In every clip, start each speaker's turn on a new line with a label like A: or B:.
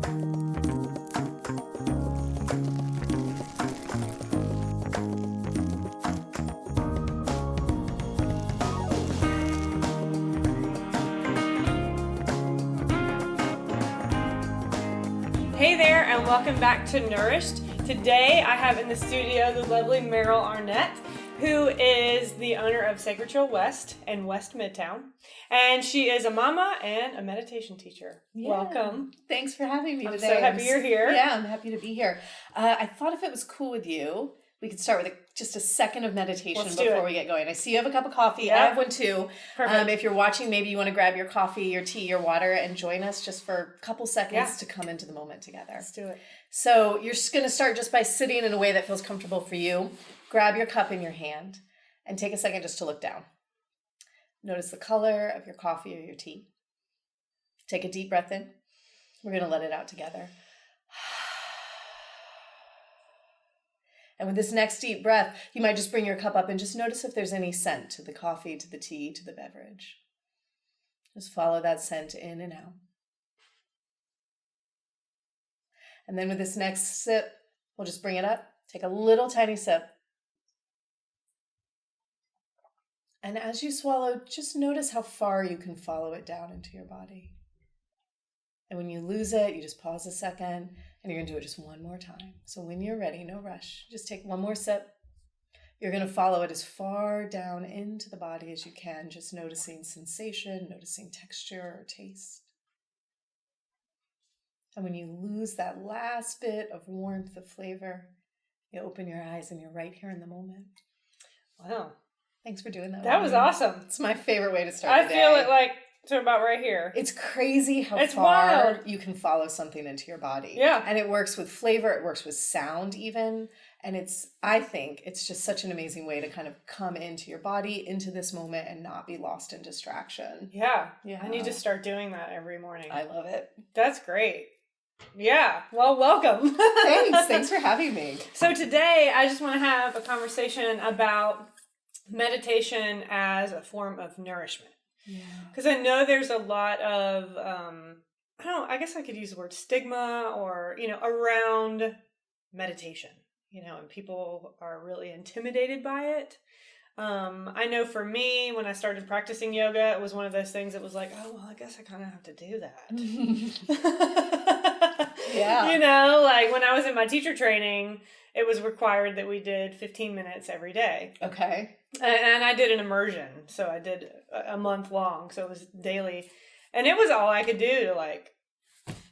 A: Hey there, and welcome back to Nourished. Today I have in the studio the lovely Meryl Arnett, who is the owner of Sacred Trail West in West Midtown. And she is a mama and a meditation teacher. Yeah. Welcome.
B: Thanks for having me today.
A: I'm so happy you're here.
B: Yeah, I'm happy to be here. I thought if it was cool with you, we could start with just a second of meditation before we get going. I see you have a cup of coffee. Yep. I have one too. If you're watching, maybe you want to grab your coffee, your tea, your water, and join us just for a couple seconds to come into the moment together.
A: Let's do it.
B: So you're just going to start just by sitting in a way that feels comfortable for you. Grab your cup in your hand and take a second just to look down. Notice the color of your coffee or your tea. Take a deep breath in. We're going to let it out together. And with this next deep breath, you might just bring your cup up and just notice if there's any scent to the coffee, to the tea, to the beverage. Just follow that scent in and out. And then with this next sip, we'll just bring it up. Take a little tiny sip. And as you swallow, just notice how far you can follow it down into your body. And when you lose it, you just pause a second, and you're going to do it just one more time. So when you're ready, no rush. Just take one more sip. You're going to follow it as far down into the body as you can, just noticing sensation, noticing texture or taste. And when you lose that last bit of warmth, of flavor, you open your eyes and you're right here in the moment.
A: Wow.
B: Thanks for doing that.
A: That was awesome.
B: It's my favorite way to start the day.
A: I feel it like to about right here.
B: It's crazy how far wild. You can follow something into your body.
A: Yeah.
B: And it works with flavor. It works with sound even. And I think it's just such an amazing way to kind of come into your body, into this moment, and not be lost in distraction.
A: Yeah. I need to start doing that every morning.
B: I love it.
A: That's great. Yeah. Well, welcome.
B: Thanks for having me.
A: So today I just want to have a conversation about meditation as a form of nourishment.
B: Yeah.
A: Because I know there's a lot of, I guess I could use the word stigma or, around meditation, and people are really intimidated by it. I know for me, when I started practicing yoga, it was one of those things that was like, oh, well, I guess I kind of have to do that.
B: Yeah.
A: Like when I was in my teacher training, it was required that we did 15 minutes every day.
B: Okay.
A: And I did an immersion. So I did a month long. So it was daily. And it was all I could do to like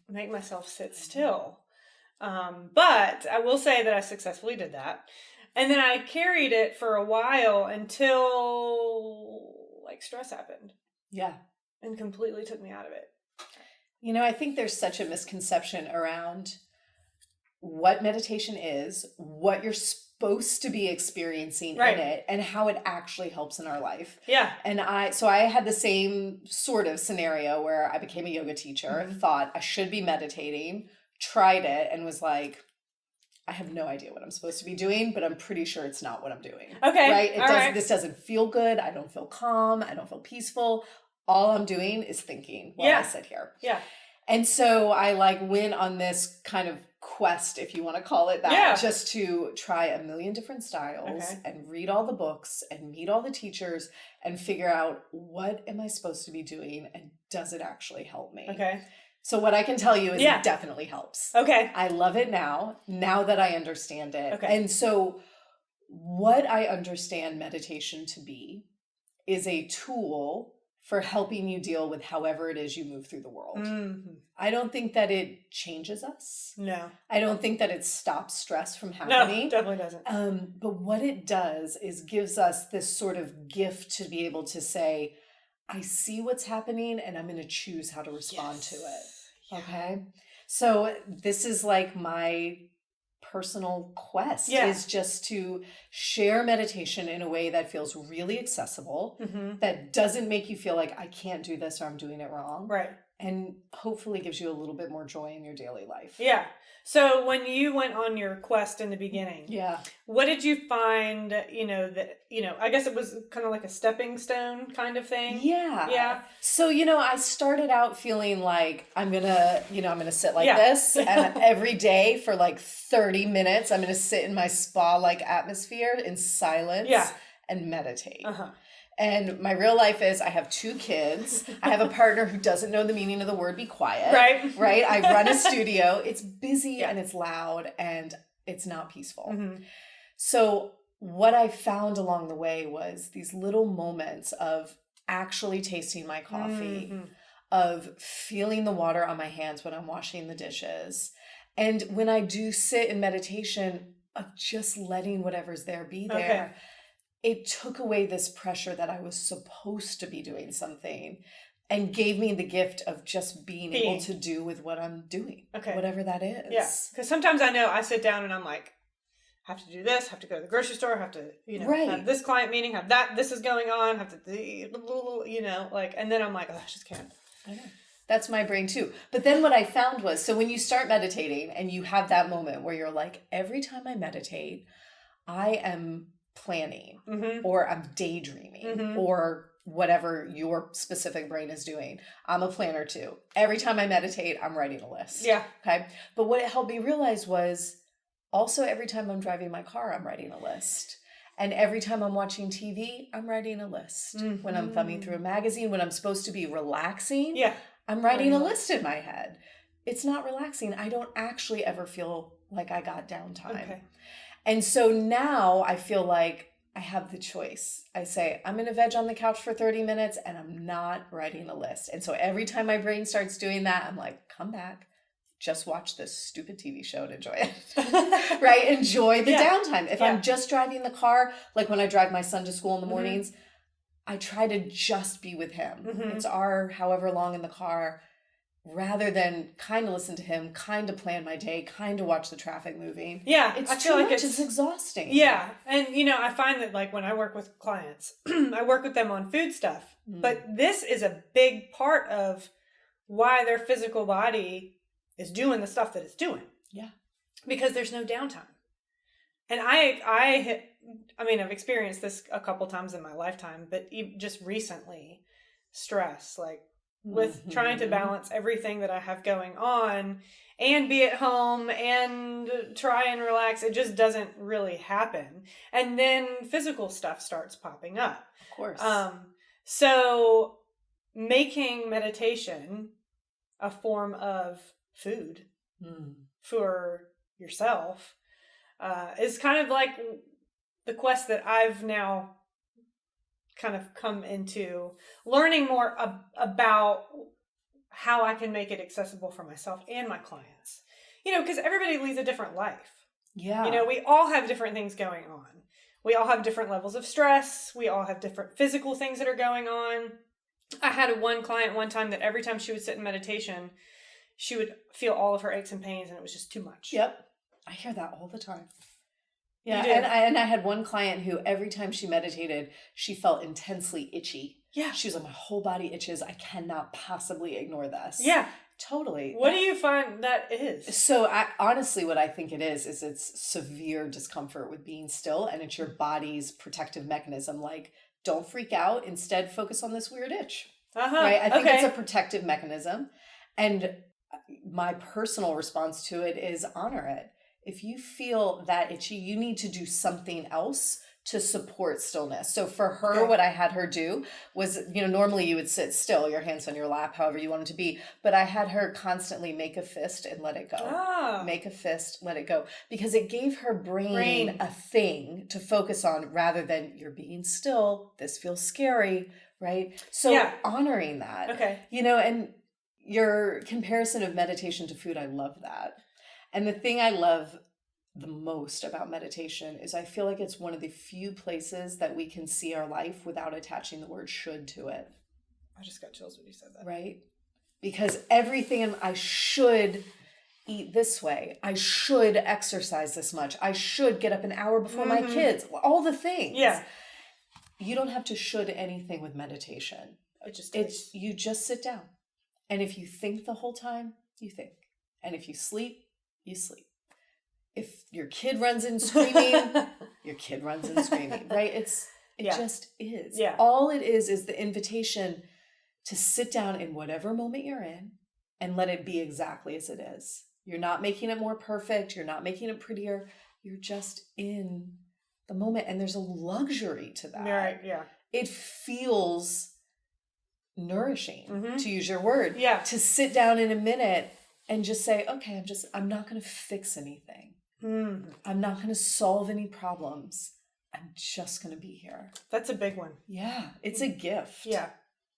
A: make myself sit still. But I will say that I successfully did that. And then I carried it for a while until like stress happened.
B: Yeah.
A: And completely took me out of it.
B: I think there's such a misconception around what meditation is, what you're supposed to be experiencing in it, and how it actually helps in our life.
A: Yeah.
B: And I had the same sort of scenario where I became a yoga teacher, thought I should be meditating, tried it, and was like, I have no idea what I'm supposed to be doing, but I'm pretty sure it's not what I'm doing.
A: Okay.
B: Right? This doesn't feel good. I don't feel calm. I don't feel peaceful. All I'm doing is thinking while I sit here.
A: Yeah.
B: And so I went on this kind of quest, if you want to call it that, just to try a million different styles and read all the books and meet all the teachers and figure out what am I supposed to be doing and does it actually help me?
A: Okay.
B: So what I can tell you is it definitely helps.
A: Okay.
B: I love it now that I understand it.
A: Okay.
B: And so what I understand meditation to be is a tool for helping you deal with however it is you move through the world. Mm-hmm. I don't think that it changes us.
A: No.
B: I don't think that it stops stress from happening.
A: No, definitely doesn't.
B: But what it does is gives us this sort of gift to be able to say, I see what's happening and I'm going to choose how to respond to it. Yeah. Okay. So this is like my personal quest is just to share meditation in a way that feels really accessible, that doesn't make you feel like I can't do this or I'm doing it wrong.
A: Right.
B: and hopefully gives you a little bit more joy in your daily life.
A: Yeah. So when you went on your quest in the beginning,
B: Yeah.
A: what did you find, I guess it was kind of like a stepping stone kind of thing?
B: Yeah.
A: Yeah.
B: So, I started out feeling like I'm going to sit like
A: Yeah.
B: this, and every day for like 30 minutes, I'm going to sit in my spa-like atmosphere in silence and meditate.
A: Uh-huh.
B: And my real life is I have 2 kids. I have a partner who doesn't know the meaning of the word be quiet. Right? I run a studio. It's busy and it's loud and it's not peaceful.
A: Mm-hmm.
B: So what I found along the way was these little moments of actually tasting my coffee, of feeling the water on my hands when I'm washing the dishes. And when I do sit in meditation, of just letting whatever's there be there.
A: Okay.
B: It took away this pressure that I was supposed to be doing something and gave me the gift of just being able to do with what I'm doing, whatever that is.
A: Yeah, because sometimes I know I sit down and I'm like, have to do this, have to go to the grocery store, have to, have this client meeting, have that, this is going on, have to, and then I'm like, oh, I just can't.
B: I know. That's my brain too. But then what I found was, so when you start meditating and you have that moment where you're like, every time I meditate, I am planning or I'm daydreaming or whatever your specific brain is doing. I'm a planner too. Every time I meditate, I'm writing a list.
A: Yeah.
B: Okay. But what it helped me realize was also every time I'm driving my car, I'm writing a list. And every time I'm watching TV, I'm writing a list. When I'm thumbing through a magazine, when I'm supposed to be relaxing, I'm writing a list in my head. It's not relaxing. I don't actually ever feel like I got downtime. Okay. And so now I feel like I have the choice. I say, I'm going to veg on the couch for 30 minutes and I'm not writing a list. And so every time my brain starts doing that, I'm like, come back, just watch this stupid TV show and enjoy it. Right? Enjoy the downtime. If I'm just driving the car, like when I drive my son to school in the mornings, I try to just be with him. It's our however long in the car, rather than kind of listen to him, kind of plan my day, kind of watch the traffic moving. Yeah. It's too much. It's exhausting.
A: Yeah. And, I find that like when I work with clients, I work with them on food stuff, but this is a big part of why their physical body is doing the stuff that it's doing. Yeah. Because there's no downtime. And I've experienced this a couple times in my lifetime, but just recently, stress, like, with trying to balance everything that I have going on and be at home and try and relax. It just doesn't really happen. And then physical stuff starts popping up.
B: Of course.
A: So making meditation a form of food for yourself is kind of like the quest that I've now kind of come into learning more about how I can make it accessible for myself and my clients. Because everybody leads a different life. Yeah. We all have different things going on. We all have different levels of stress. We all have different physical things that are going on. I had one client one time that every time she would sit in meditation, she would feel all of her aches and pains, and it was just too much.
B: Yep. I hear that all the time. Yeah, and I had one client who every time she meditated, she felt intensely itchy. Yeah. She was like, my whole body itches. I cannot possibly ignore this. Yeah. Totally.
A: What do you find that is?
B: So honestly, what I think it is it's severe discomfort with being still, and it's your body's protective mechanism. Like, don't freak out. Instead, focus on this weird itch. Right? I think it's a protective mechanism. And my personal response to it is honor it. If you feel that itchy, you need to do something else to support stillness. So for her, what I had her do was, normally you would sit still, your hands on your lap, however you want it to be. But I had her constantly make a fist and let it go. Oh. Make a fist, let it go. Because it gave her brain a thing to focus on rather than you're being still. This feels scary, right? So honoring that. Okay. And your comparison of meditation to food, I love that. And the thing I love the most about meditation is I feel like it's one of the few places that we can see our life without attaching the word should to it.
A: I just got chills when you said that.
B: Right? Because everything, I should eat this way. I should exercise this much. I should get up an hour before my kids. All the things. Yeah. You don't have to should anything with meditation. You just sit down And if you think the whole time, you think. And if you sleep, you sleep. If your kid runs in screaming, your kid runs in screaming, right? It just is.
A: Yeah.
B: All it is the invitation to sit down in whatever moment you're in and let it be exactly as it is. You're not making it more perfect. You're not making it prettier. You're just in the moment. And there's a luxury to that.
A: Right, yeah.
B: It feels nourishing,
A: Mm-hmm.
B: to use your word.
A: Yeah.
B: To sit down in a minute and just say, okay, I'm not going to fix anything.
A: Mm.
B: I'm not going to solve any problems. I'm just going to be here.
A: That's a big one.
B: Yeah. It's a gift.
A: Yeah.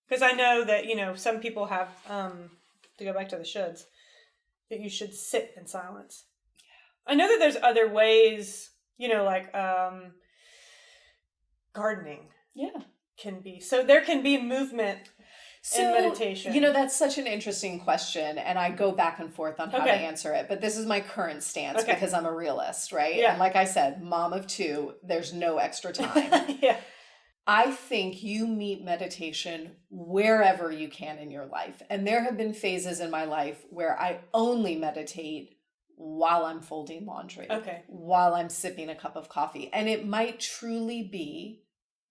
A: Because I know that, some people have, to go back to the shoulds, that you should sit in silence. Yeah. I know that there's other ways, like gardening.
B: Yeah.
A: Can be. So there can be movement in meditation.
B: That's such an interesting question, and I go back and forth on how to answer it, but this is my current stance because I'm a realist, right?
A: Yeah.
B: And like I said, mom of 2, there's no extra time.
A: Yeah.
B: I think you meet meditation wherever you can in your life. And there have been phases in my life where I only meditate while I'm folding laundry, while I'm sipping a cup of coffee. And it might truly be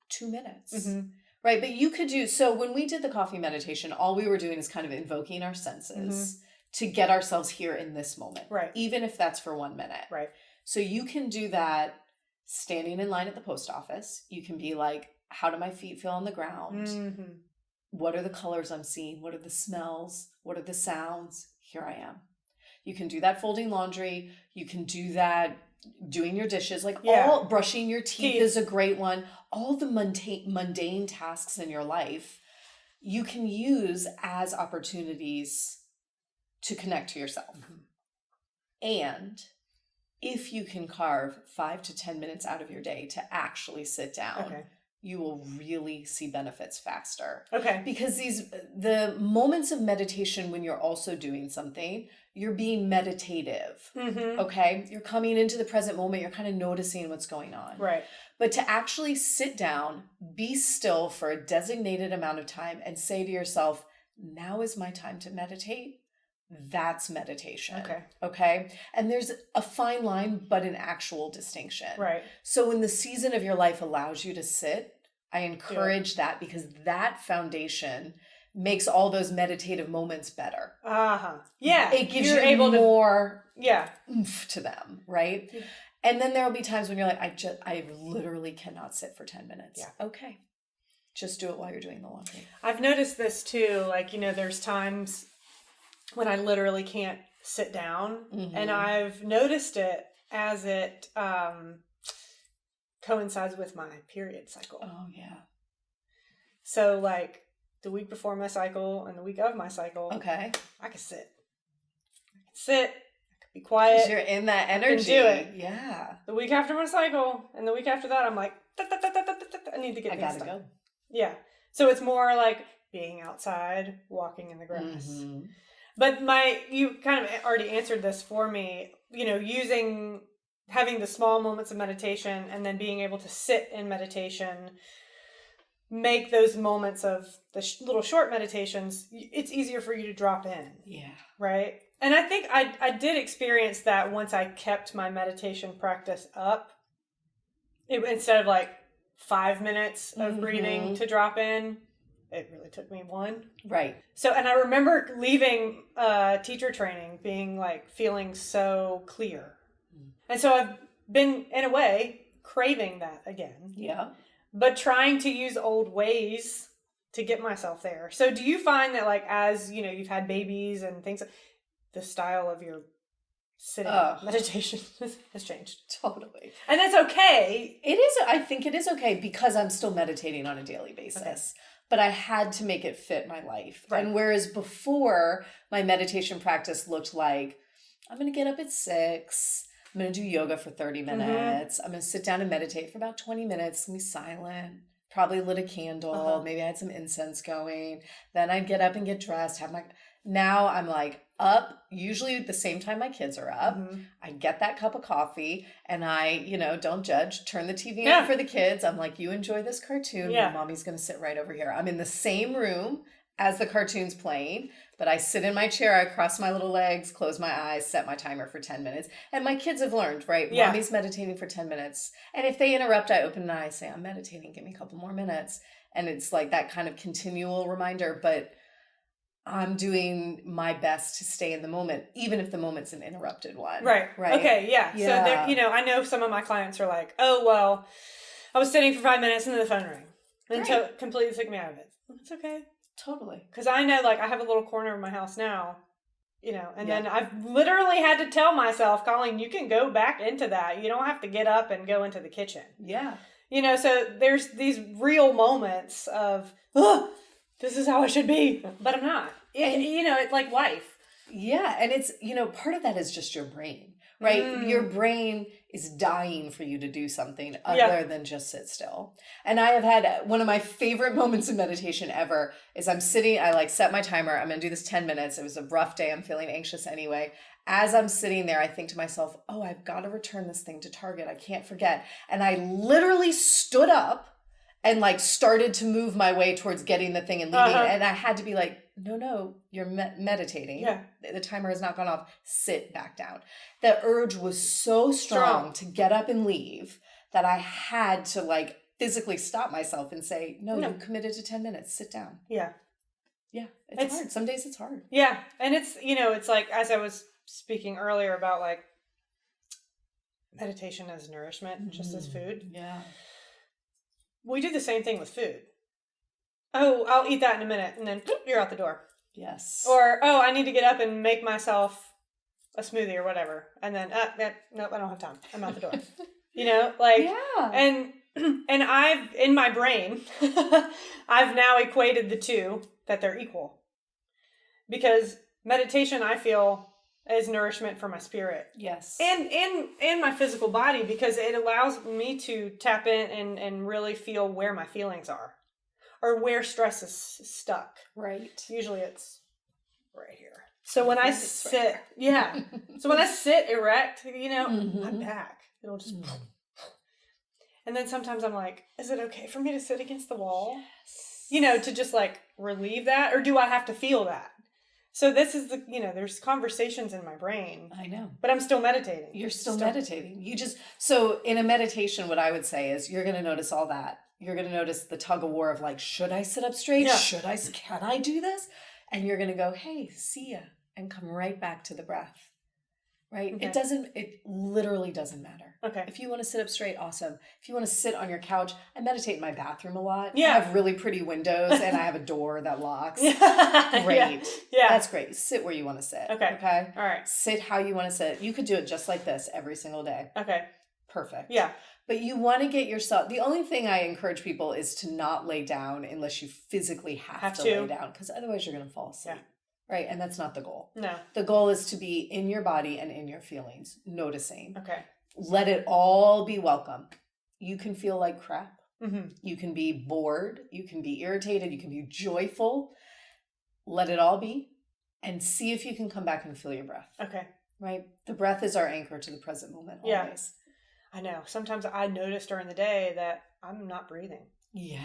B: 2 minutes,
A: mm-hmm.
B: right? But you could do, so when we did the coffee meditation, all we were doing is kind of invoking our senses
A: mm-hmm.
B: to get ourselves here in this moment,
A: right?
B: Even if that's for 1 minute.
A: Right.
B: So you can do that standing in line at the post office. You can be like, how do my feet feel on the ground?
A: Mm-hmm.
B: What are the colors I'm seeing? What are the smells? What are the sounds? Here I am. You can do that folding laundry. You can do that doing your dishes. All brushing your teeth is a great one. All the mundane tasks in your life, you can use as opportunities to connect to yourself. Mm-hmm. And if you can carve 5 to 10 minutes out of your day to actually sit down, you will really see benefits faster.
A: Okay.
B: Because the moments of meditation when you're also doing something, you're being meditative.
A: Mm-hmm.
B: Okay? You're coming into the present moment. You're kind of noticing what's going on.
A: Right.
B: But to actually sit down, be still for a designated amount of time and say to yourself, now is my time to meditate. That's meditation. Okay. And there's a fine line, but an actual distinction.
A: Right.
B: So when the season of your life allows you to sit, I encourage that because that foundation makes all those meditative moments better.
A: Yeah.
B: It gives you more oomph to them, right? Yeah. And then there will be times when you're like, I literally cannot sit for 10 minutes.
A: Yeah.
B: Okay. Just do it while you're doing the laundry.
A: I've noticed this too. There's times when I literally can't sit down, mm-hmm. and I've noticed it as it coincides with my period cycle.
B: Oh, yeah.
A: So, the week before my cycle and the week of my cycle, I can sit. I could be quiet.
B: 'Cause you're in that energy.
A: I can do it.
B: Yeah.
A: The week after my cycle and the week after that, I'm like, I need to get things done. Go. Yeah. So it's more like being outside, walking in the grass. Mm-hmm. But you kind of already answered this for me, having the small moments of meditation and then being able to sit in meditation, make those moments of the little short meditations, it's easier for you to drop in.
B: Yeah.
A: Right? And I think I did experience that once I kept my meditation practice up. Instead of 5 minutes of mm-hmm. breathing to drop in, it really took me 1.
B: Right.
A: So, and I remember leaving teacher training being feeling so clear. And so I've been, in a way, craving that again.
B: Yeah.
A: But trying to use old ways to get myself there. So do you find that as, you've had babies and things, the style of your sitting meditation has changed?
B: Totally.
A: And that's okay.
B: It is. I think it is okay because I'm still meditating on a daily basis. Okay. But I had to make it fit my life. Right. And whereas before, my meditation practice looked like, I'm going to get up at 6. I'm going to do yoga for 30 minutes. Mm-hmm. I'm going to sit down and meditate for about 20 minutes. It's going to be silent. Probably lit a candle. Uh-huh. Maybe I had some incense going. Then I'd get up and get dressed. Now I'm up, usually at the same time my kids are up. Mm-hmm. I get that cup of coffee and I, don't judge, turn the TV on for the kids. I'm like, you enjoy this cartoon. Yeah. Mommy's going to sit right over here. I'm in the same room as the cartoon's playing, but I sit in my chair, I cross my little legs, close my eyes, set my timer for 10 minutes. And my kids have learned, right?
A: Yeah.
B: Mommy's meditating for 10 minutes. And if they interrupt, I open an eye, say, I'm meditating, give me a couple more minutes. And it's like that kind of continual reminder, but I'm doing my best to stay in the moment, even if the moment's an interrupted one.
A: Right. Okay. Yeah. So there, I know some of my clients are like, oh, well, I was sitting for 5 minutes and then the phone rang. And so completely took me out of it. It's okay.
B: Totally.
A: Because I know, like, I have a little corner of my house now, and then I've literally had to tell myself, Colleen, you can go back into that. You don't have to get up and go into the kitchen.
B: Yeah.
A: So there's these real moments of, oh, this is how I should be, but I'm not. It's like life.
B: Yeah. And it's, part of that is just your brain, right? Your brain is dying for you to do something other than just sit still. And I have had one of my favorite moments in meditation ever is I'm sitting, I set my timer. I'm going to do this 10 minutes. It was a rough day. I'm feeling anxious anyway. As I'm sitting there, I think to myself, oh, I've got to return this thing to Target. I can't forget. And I literally stood up and started to move my way towards getting the thing and leaving. And I had to be like, no, you're meditating.
A: Yeah.
B: The timer has not gone off. Sit back down. The urge was so strong to get up and leave that I had to physically stop myself and say, no, you committed to 10 minutes. Sit down.
A: Yeah.
B: Yeah. It's hard. Some days it's hard.
A: Yeah. And it's, it's like, as I was speaking earlier about meditation as nourishment, just as food.
B: Yeah.
A: We do the same thing with food. Oh, I'll eat that in a minute, and then you're out the door.
B: Yes.
A: Or, oh, I need to get up and make myself a smoothie or whatever. And then, nope, I don't have time. I'm out the door.
B: Yeah.
A: And I've, in my brain, I've now equated the two, that they're equal. Because meditation, I feel, is nourishment for my spirit.
B: Yes.
A: And my physical body, because it allows me to tap in and really feel where my feelings are. Or where stress is stuck.
B: Right.
A: Usually it's right here. So when I sit, so when I sit erect, my back, it'll just, and then sometimes I'm like, is it okay for me to sit against the wall? Yes. To just relieve that, or do I have to feel that? So this is there's conversations in my brain.
B: I know.
A: But I'm still meditating.
B: You're still meditating. So in a meditation, what I would say is you're going to notice all that. You're going to notice the tug of war of should I sit up straight? Yeah. Can I do this? And you're going to go, hey, see ya. And come right back to the breath. Right? Okay. It literally doesn't matter.
A: Okay.
B: If you want to sit up straight, awesome. If you want to sit on your couch, I meditate in my bathroom a lot.
A: Yeah.
B: I have really pretty windows and I have a door that locks. Great.
A: Yeah.
B: That's great. Sit where you want to sit.
A: Okay.
B: Okay.
A: All right.
B: Sit how you want to sit. You could do it just like this every single day.
A: Okay.
B: Perfect.
A: Yeah.
B: But you want to get yourself, the only thing I encourage people is to not lay down unless you physically have to lay down, because otherwise you're going to fall asleep. Yeah. Right? And that's not the goal.
A: No.
B: The goal is to be in your body and in your feelings, noticing.
A: Okay.
B: Let it all be welcome. You can feel like crap.
A: Mm-hmm.
B: You can be bored. You can be irritated. You can be joyful. Let it all be and see if you can come back and feel your breath.
A: Okay.
B: Right? The breath is our anchor to the present moment always.
A: Yeah. I know. Sometimes I notice during the day that I'm not breathing.
B: Yeah,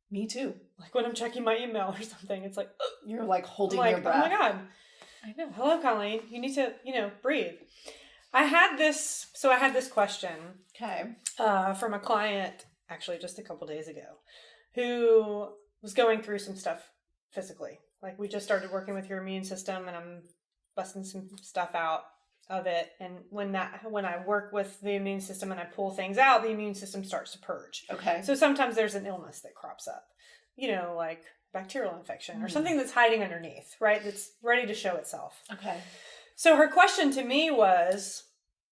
B: me too.
A: Like when I'm checking my email or something, it's like,
B: you're holding your breath.
A: Oh my God.
B: I know.
A: Hello, Colleen. You need to, breathe. I had this question.
B: Okay.
A: From a client actually just a couple days ago who was going through some stuff physically. We just started working with your immune system and I'm busting some stuff out of it, and when I work with the immune system and I pull things out, the immune system starts to purge.
B: Okay.
A: So sometimes there's an illness that crops up, like bacterial infection or something that's hiding underneath, right? That's ready to show itself.
B: Okay.
A: So her question to me was,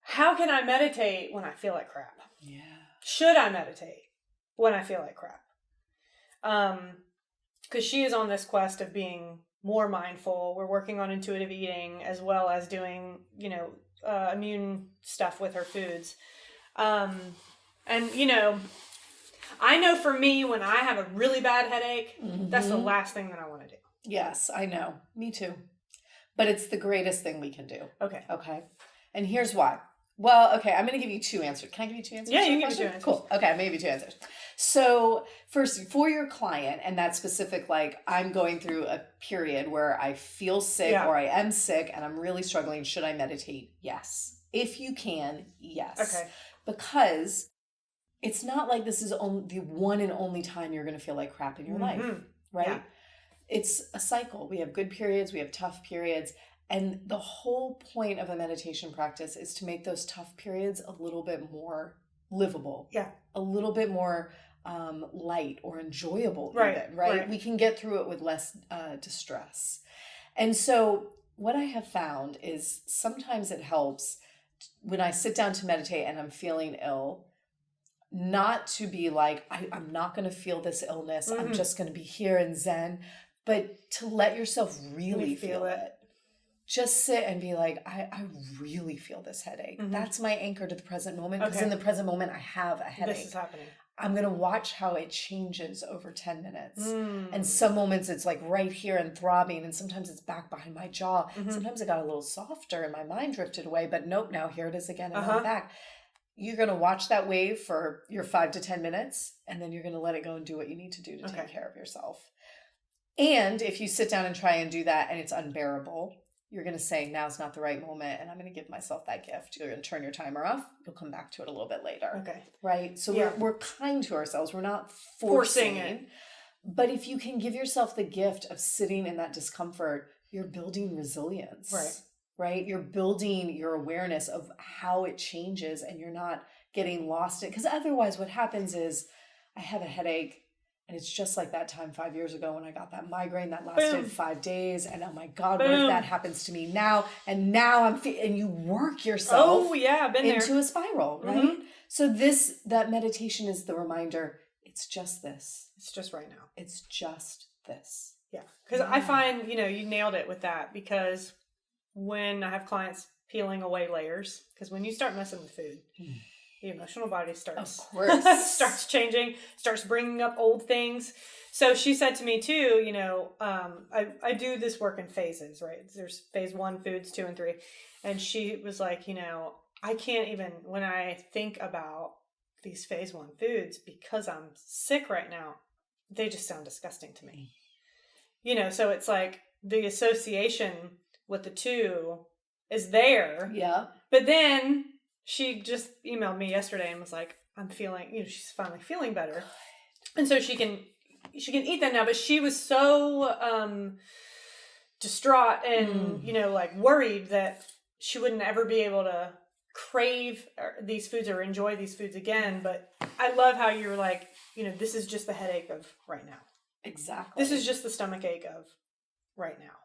A: how can I meditate when I feel like crap?
B: Yeah. Should
A: I meditate when I feel like crap? Because she is on this quest of being more mindful. We're working on intuitive eating as well as doing, immune stuff with her foods. And, I know for me, when I have a really bad headache, that's the last thing that I want to do.
B: Yes, I know. Me too. But it's the greatest thing we can do.
A: Okay.
B: Okay. And here's why. Well, okay, I'm going to give you 2 answers. Can I give you 2 answers?
A: Yeah,
B: to
A: you
B: the
A: can give me
B: question?
A: 2 answers.
B: Cool. Okay, I'm going to give you 2 answers. So, first, for your client, and that specific, like, I'm going through a period where I feel sick or I am sick and I'm really struggling. Should I meditate? Yes. If you can, yes.
A: Okay.
B: Because it's not like this is the one and only time you're going to feel like crap in your life, right?
A: Yeah.
B: It's a cycle. We have good periods, we have tough periods. And the whole point of a meditation practice is to make those tough periods a little bit more livable.
A: Yeah.
B: A little bit more light or enjoyable
A: Right.
B: even, right? We can get through it with less distress. And so what I have found is sometimes it helps when I sit down to meditate and I'm feeling ill, not to be like, I'm not going to feel this illness. I'm just going to be here in Zen, but to let yourself really feel it. Just sit and be like, I really feel this headache. That's my anchor to the present moment. Because in the present moment, I have a headache.
A: This is happening.
B: I'm going to watch how it changes over 10 minutes. And some moments it's like right here and throbbing. And sometimes it's back behind my jaw. Sometimes it got a little softer and my mind drifted away. But nope, now here it is again and I'm back. You're going to watch that wave for your 5 to 10 minutes. And then you're going to let it go and do what you need to do to take care of yourself. And if you sit down and try and do that and it's unbearable, you're going to say, now's not the right moment, and I'm going to give myself that gift. You're going to turn your timer off. You'll come back to it a little bit later.
A: Okay.
B: Right? So we're kind to ourselves. We're not forcing
A: it.
B: But if you can give yourself the gift of sitting in that discomfort, you're building resilience. Right? You're building your awareness of how it changes, and you're not getting lost in it. Because otherwise what happens is, I have a headache, and it's just like that time 5 years ago when I got that migraine that lasted 5 days. And oh my God, what if that happens to me now? And now and you work yourself into a spiral, right? So that meditation is the reminder, it's just this.
A: It's just right now.
B: It's just this.
A: Yeah. Because I find, you nailed it with that, because when I have clients peeling away layers, because when you start messing with food, the emotional body starts changing, starts bringing up old things. So she said to me too, I do this work in phases, right? There's phase 1, foods 2 and 3. And she was like, I can't even, when I think about these phase 1 foods, because I'm sick right now, they just sound disgusting to me. So it's like the association with the two is there. Yeah. But then she just emailed me yesterday and was like, I'm feeling, she's finally feeling better. And so she can eat that now. But she was so distraught and, like worried that she wouldn't ever be able to crave these foods or enjoy these foods again. But I love how you're like, this is just the headache of right now. Exactly. This is just the stomach ache of right now.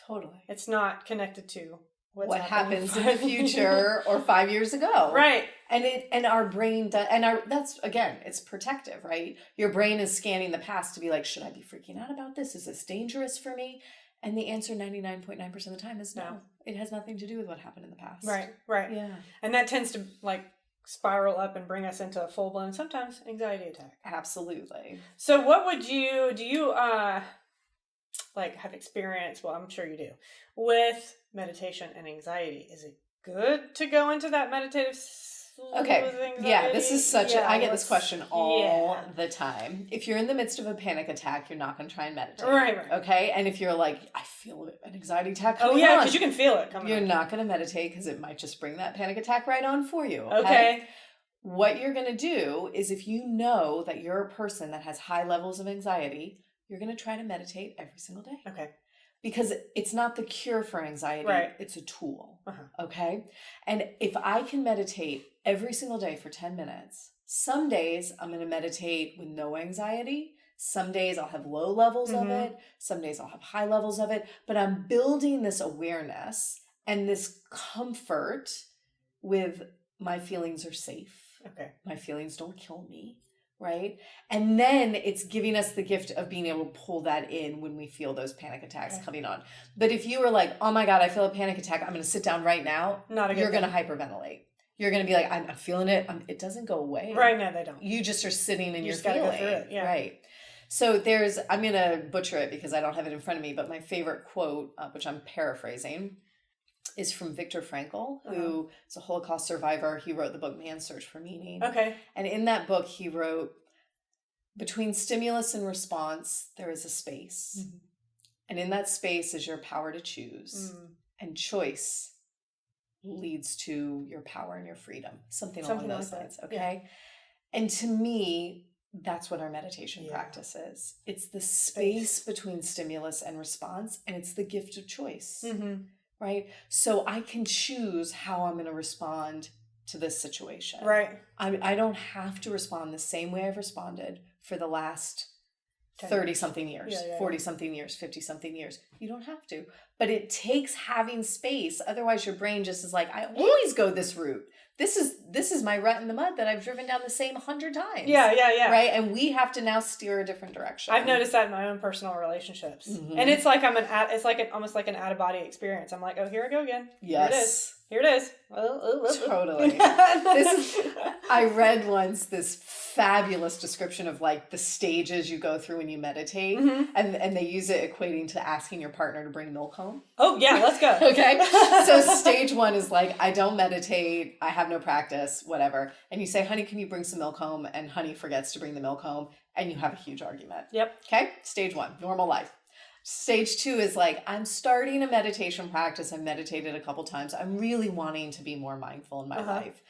A: Totally. It's not connected to what happens in the future or 5 years ago. Right. And our brain does, that's again, it's protective, right? Your brain is scanning the past to be like, should I be freaking out about this? Is this dangerous for me? And the answer 99.9% of the time is no. It has nothing to do with what happened in the past. Right. Right. Yeah. And that tends to like spiral up and bring us into a full blown, sometimes anxiety attack. Absolutely. So what would do you like have experience, well, I'm sure you do, with meditation and anxiety? Is it good to go into that meditative anxiety? Yeah, this is I get this question all the time. If you're in the midst of a panic attack, you're not going to try and meditate. Right. Okay? And if you're like, I feel an anxiety attack coming on. Because you can feel it coming on. You're not going to meditate because it might just bring that panic attack right on for you. Okay? What you're going to do is, if you know that you're a person that has high levels of anxiety, you're going to try to meditate every single day. Okay. Because it's not the cure for anxiety. Right. It's a tool. Okay. And if I can meditate every single day for 10 minutes, some days I'm going to meditate with no anxiety. Some days I'll have low levels of it. Some days I'll have high levels of it. But I'm building this awareness and this comfort with my feelings are safe. Okay. My feelings don't kill me. Right? And then it's giving us the gift of being able to pull that in when we feel those panic attacks coming on. But if you were like, oh my God, I feel a panic attack, I'm going to sit down right now. You're going to hyperventilate. You're going to be like, I'm feeling it. It doesn't go away. Right. No, they don't. You just are sitting and you're feeling it. Yeah. Right. So I'm going to butcher it because I don't have it in front of me, but my favorite quote, which I'm paraphrasing,
B: is from Viktor Frankl, who is a Holocaust survivor. He wrote the book Man's Search for Meaning.
A: Okay.
B: And in that book, he wrote, between stimulus and response, there is a space. Mm-hmm. And in that space is your power to choose. Mm. And choice leads to your power and your freedom. Something along those lines. Okay. Yeah. And to me, that's what our meditation practice is. It's the space between stimulus and response, and it's the gift of choice. Mm-hmm. Right? So I can choose how I'm going to respond to this situation.
A: Right.
B: I don't have to respond the same way I've responded for the last 30-something years, 40-something years, 50-something years. You don't have to. But it takes having space. Otherwise, your brain just is like, I always go this route. This is my rut in the mud that I've driven down the same 100 times.
A: Yeah.
B: Right? And we have to now steer a different direction.
A: I've noticed that in my own personal relationships. Mm-hmm. And it's like almost like an out-of-body experience. I'm like, oh, here I go again.
B: Yes.
A: Here it is.
B: Totally. I read once this fabulous description of like the stages you go through when you meditate. Mm-hmm. And they use it equating to asking your partner to bring milk home.
A: Oh, yeah, let's go.
B: Okay. So stage 1 is like, I don't meditate. I have no practice, whatever. And you say, honey, can you bring some milk home? And honey forgets to bring the milk home. And you have a huge argument.
A: Yep.
B: Okay. Stage 1, normal life. Stage 2 is like, I'm starting a meditation practice. I've meditated a couple times. I'm really wanting to be more mindful in my life.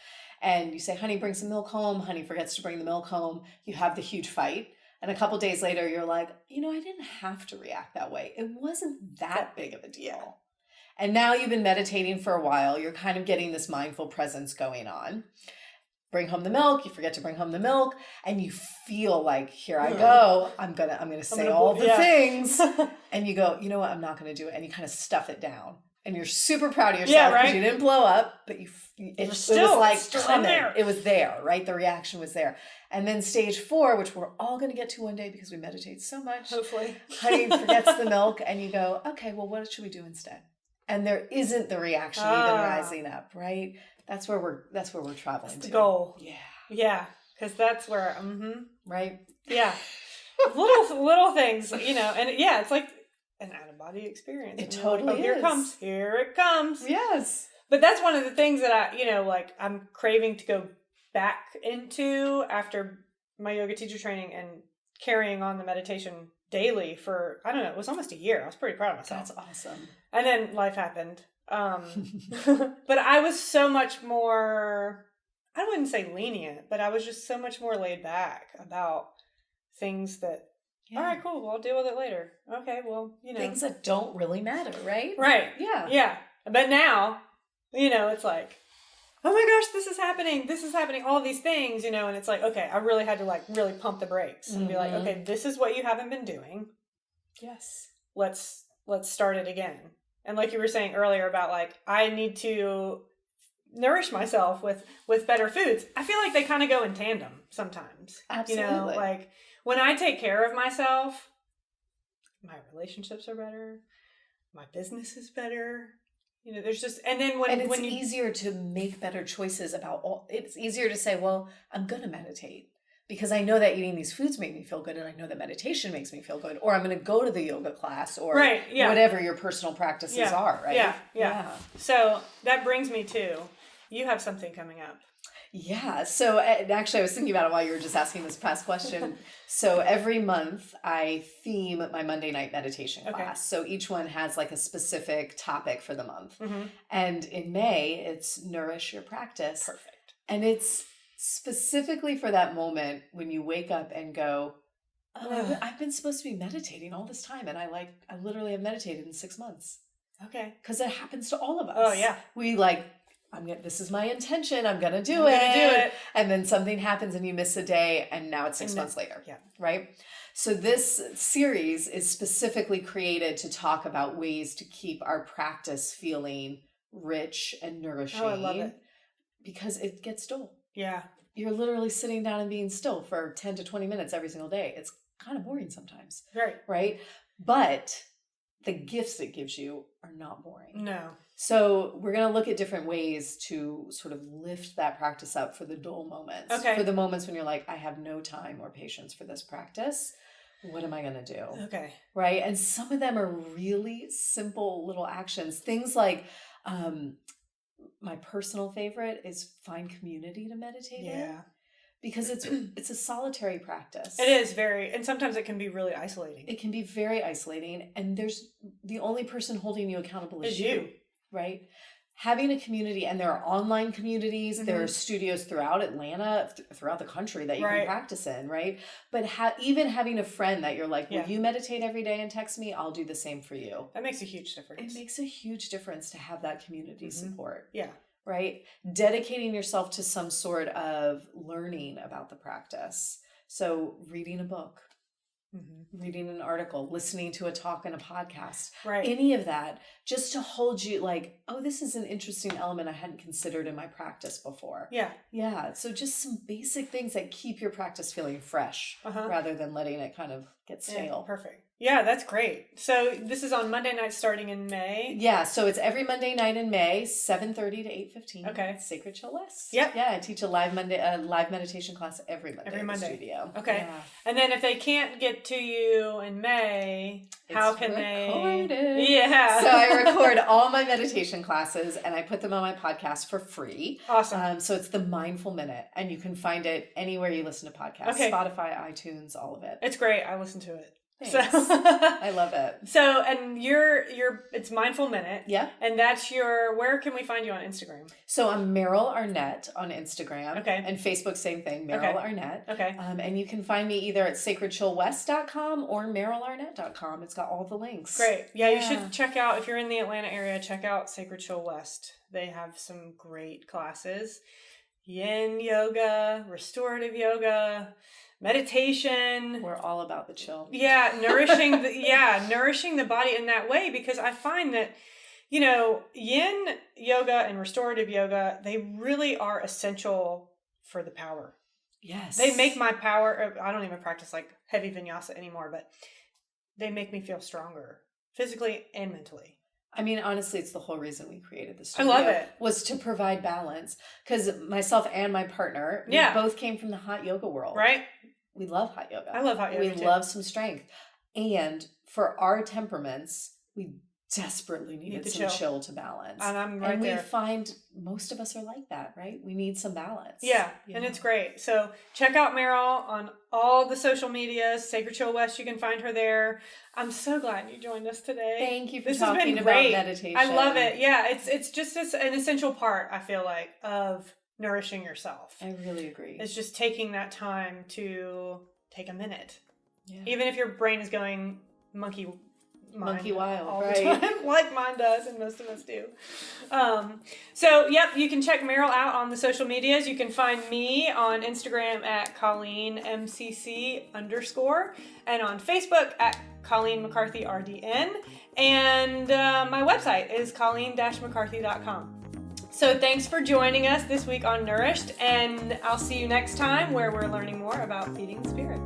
B: And you say, honey, bring some milk home. Honey forgets to bring the milk home. You have the huge fight. And a couple days later, you're like, I didn't have to react that way. It wasn't that big of a deal. Yeah. And now you've been meditating for a while. You're kind of getting this mindful presence going on. Bring home the milk. You forget to bring home the milk, and you feel like, here I go. I'm gonna say all the things, and you go, you know what? I'm not gonna do it, and you kind of stuff it down, and you're super proud of yourself because you didn't blow up, but it was like coming. There. It was there, right? The reaction was there, and then stage 4, which we're all gonna get to one day because we meditate so much.
A: Hopefully,
B: honey forgets the milk, and you go, okay, well, what should we do instead? And there isn't the reaction even rising up, right? That's where we're traveling to.
A: The goal.
B: Yeah.
A: Yeah. Because that's where,
B: right?
A: Yeah. little things, and it's like an out-of-body experience.
B: It totally is.
A: Here it comes.
B: Yes.
A: But that's one of the things that I'm craving to go back into after my yoga teacher training and carrying on the meditation daily for, I don't know, it was almost a year. I was pretty proud of myself.
B: That's awesome.
A: And then life happened. But I was so much more, I wouldn't say lenient, but I was just so much more laid back about things that, all right, cool, well, I'll deal with it later. Okay, well,
B: things that don't really matter, right?
A: Right.
B: Yeah.
A: Yeah. But now, it's like, oh my gosh, this is happening, all these things, and it's like, okay, I really had to really pump the brakes and be like, okay, this is what you haven't been doing.
B: Yes.
A: Let's start it again. And like you were saying earlier about I need to nourish myself with better foods. I feel like they kind of go in tandem sometimes.
B: Absolutely.
A: When I take care of myself, my relationships are better, my business is better. There's just, and then
B: it's easier to make better choices it's easier to say, well, I'm going to meditate because I know that eating these foods make me feel good, and I know that meditation makes me feel good, or I'm going to go to the yoga class, or whatever your personal practices are, right?
A: Yeah. So that brings me to, you have something coming up.
B: Yeah. So actually, I was thinking about it while you were just asking this past question. So every month I theme my Monday night meditation class. So each one has a specific topic for the month. Mm-hmm. And in May, it's Nourish Your Practice.
A: Perfect.
B: And it's specifically for that moment when you wake up and go, oh, I've been supposed to be meditating all this time. And I literally have meditated in 6 months.
A: Okay.
B: Because it happens to all of us.
A: Oh, yeah.
B: We this is my intention. I'm going to do it. And then something happens and you miss a day, and now it's 6 months later.
A: Yeah.
B: Right? So this series is specifically created to talk about ways to keep our practice feeling rich and nourishing.
A: Oh, I love it.
B: Because it gets dull.
A: Yeah.
B: You're literally sitting down and being still for 10 to 20 minutes every single day. It's kind of boring sometimes. Right? But the gifts it gives you are not boring.
A: No.
B: So we're going to look at different ways to sort of lift that practice up for the dull moments.
A: Okay.
B: For the moments when you're like, I have no time or patience for this practice. What am I going to do?
A: Okay.
B: Right? And some of them are really simple little actions. Things like My personal favorite is find community to meditate in.
A: Yeah.
B: Because it's a solitary practice.
A: It is and sometimes it can be really isolating.
B: It can be very isolating, and the only person holding you accountable is you, right? Having a community, and there are online communities,
A: Mm-hmm.
B: there are studios throughout Atlanta, throughout the country that you can practice in, right? But even having a friend that you're like, will you meditate every day and text me? I'll do the same for you.
A: That makes a huge difference.
B: It makes a huge difference to have that community support.
A: Yeah.
B: Right? Dedicating yourself to some sort of learning about the practice. So reading a book, reading an article, listening to a talk in a podcast, any of that, just to hold you like, oh, this is an interesting element I hadn't considered in my practice before. Yeah. Yeah. So just some basic things that keep your practice feeling fresh rather than letting it kind of get stale.
A: Yeah, perfect. Yeah, that's great. So this is on Monday nights starting in May.
B: Yeah, so it's every Monday night in May, 7:30 to 8:15.
A: Okay.
B: Sacred Chill West.
A: Yep.
B: Yeah, I teach a live meditation class every Monday.
A: Every Monday.
B: In the studio.
A: Okay. Yeah. And then if they can't get to you in May, how can they? Yeah.
B: So I record all my meditation classes and I put them on my podcast for free.
A: Awesome.
B: So it's the Mindful Minute, and you can find it anywhere you listen to podcasts.
A: Okay.
B: Spotify, iTunes, all of it.
A: It's great. I listen to it.
B: Thanks. So, I love it.
A: So, and it's Mindful Minute.
B: Yeah.
A: And that's where can we find you on Instagram?
B: So I'm Meryl Arnett on Instagram.
A: Okay.
B: And Facebook, same thing, Meryl Arnett.
A: Okay.
B: And you can find me either at sacredchillwest.com or merylarnett.com. It's got all the links.
A: Great. Yeah, you should check out, if you're in the Atlanta area, check out Sacred Chill West. They have some great classes. Yin yoga, restorative yoga, meditation.
B: We're all about the chill.
A: Yeah, nourishing the body in that way, because I find that, yin yoga and restorative yoga, they really are essential for the power.
B: Yes.
A: They make my power, I don't even practice like heavy vinyasa anymore, but they make me feel stronger physically and mentally.
B: I mean, honestly, it's the whole reason we created this studio.
A: I love it.
B: Was to provide balance. Because myself and my partner, we both came from the hot yoga world.
A: Right.
B: We love hot yoga.
A: I love hot yoga
B: We love some strength. And for our temperaments, we desperately needed some chill to balance.
A: And I'm right there.
B: And we find most of us are like that, right? We need some balance.
A: Yeah, and it's great. So check out Meryl on all the social medias. Sacred Chill West, you can find her there. I'm so glad you joined us today.
B: Thank you for talking about meditation.
A: I love it. Yeah, it's just an essential part, I feel like, of nourishing yourself.
B: I really agree.
A: It's just taking that time to take a minute.
B: Yeah.
A: Even if your brain is going monkey
B: wild
A: all the time, like mine does, and most of us do. So you can check Meryl out on the social medias. You can find me on Instagram at ColleenMCC_, and on Facebook at Colleen McCarthy RDN, and my website is colleen-mccarthy.com. So thanks for joining us this week on Nourished, and I'll see you next time where we're learning more about feeding the spirit.